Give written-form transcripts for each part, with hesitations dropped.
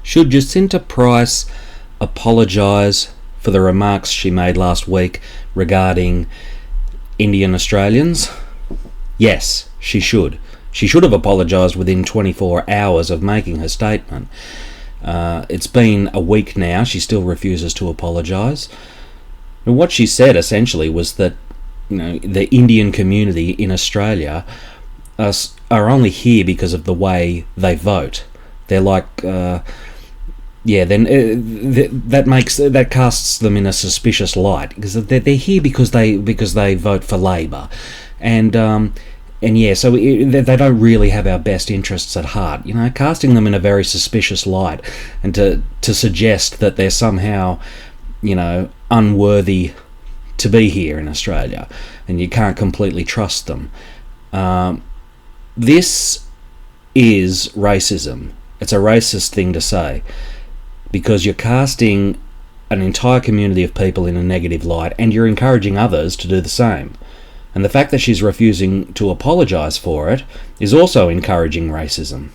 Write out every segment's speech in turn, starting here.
Should Jacinta Price apologise for the remarks she made last week regarding Indian Australians? Yes, she should. She should have apologised within 24 hours of making her statement. It's been a week now. She still refuses to apologise. And what she said essentially was that the Indian community in Australia are only here because of the way they vote. They're like, that casts them in a suspicious light because they're here because they vote for Labor, so they don't really have our best interests at heart. Casting them in a very suspicious light, and to suggest that they're somehow, unworthy to be here in Australia, and you can't completely trust them. This is racism. It's a racist thing to say, because you're casting an entire community of people in a negative light, and you're encouraging others to do the same. And the fact that she's refusing to apologise for it is also encouraging racism.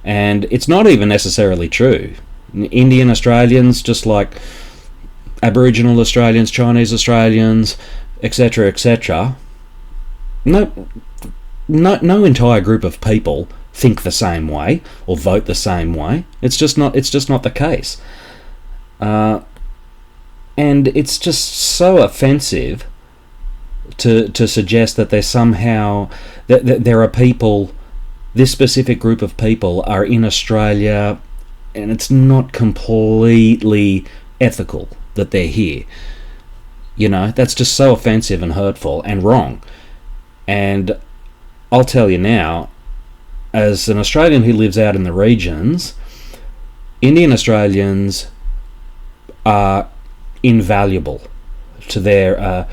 And it's not even necessarily true. Indian Australians, just like Aboriginal Australians, Chinese Australians, etc., etc., no entire group of people think the same way or vote the same way. It's just not the case. And it's just so offensive to suggest that there's somehow that there are people, this specific group of people are in Australia, and it's not completely ethical that they're here. That's just so offensive and hurtful and wrong. And I'll tell you now, as an Australian who lives out in the regions, Indian Australians are invaluable to their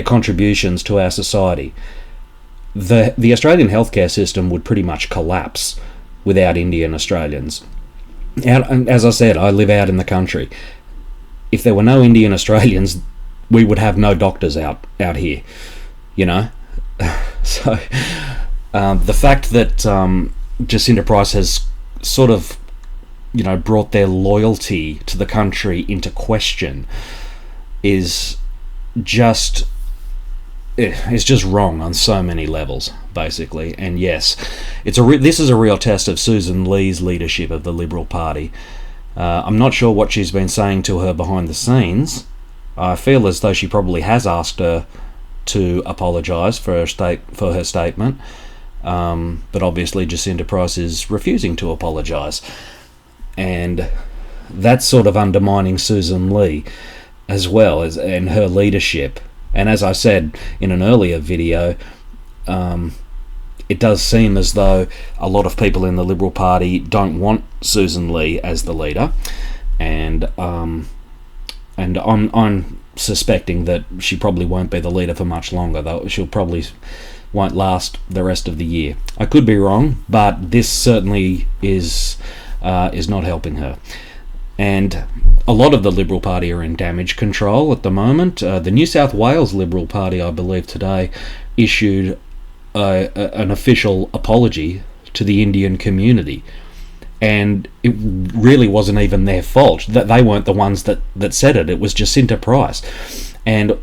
contributions to our society. The Australian healthcare system would pretty much collapse without Indian Australians. And as I said, I live out in the country. If there were no Indian Australians, we would have no doctors out here. So the fact that Jacinta Price has sort of brought their loyalty to the country into question is just wrong on so many levels, basically. And yes, this is a real test of Susan Lee's leadership of the Liberal Party. I'm not sure what she's been saying to her behind the scenes. I feel as though she probably has asked her to apologise for her statement, but obviously Jacinta Price is refusing to apologise, and that's sort of undermining Susan Lee as well and her leadership. And as I said in an earlier video, it does seem as though a lot of people in the Liberal Party don't want Susan Lee as the leader, and I'm suspecting that she probably won't be the leader for much longer, though she'll probably won't last the rest of the year. I could be wrong, but this certainly is not helping her. And a lot of the Liberal Party are in damage control at the moment. The New South Wales Liberal Party, I believe today, issued an official apology to the Indian community. And it really wasn't even their fault. That they weren't the ones that said it. It was Jacinta Price. And,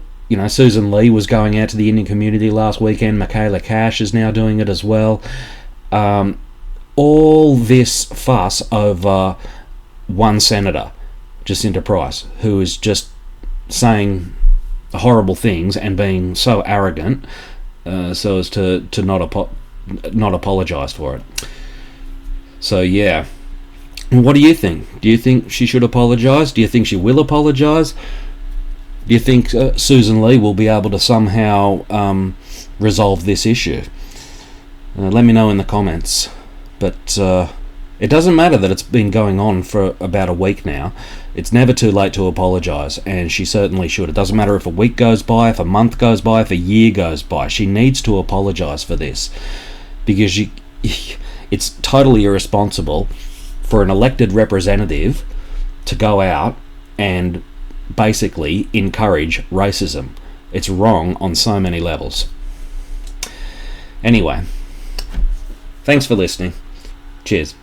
Susan Lee was going out to the Indian community last weekend. Michaela Cash is now doing it as well. All this fuss over one senator, Jacinta Price, who is just saying horrible things and being so arrogant so as to not apologise for it. So yeah, what do you think? Do you think she should apologise? Do you think she will apologise? Do you think Susan Lee will be able to somehow resolve this issue? Let me know in the comments. But it doesn't matter that it's been going on for about a week now. It's never too late to apologise, and she certainly should. It doesn't matter if a week goes by, if a month goes by, if a year goes by. She needs to apologise for this, because it's totally irresponsible for an elected representative to go out and basically encourage racism. It's wrong on so many levels. Anyway, thanks for listening. Cheers.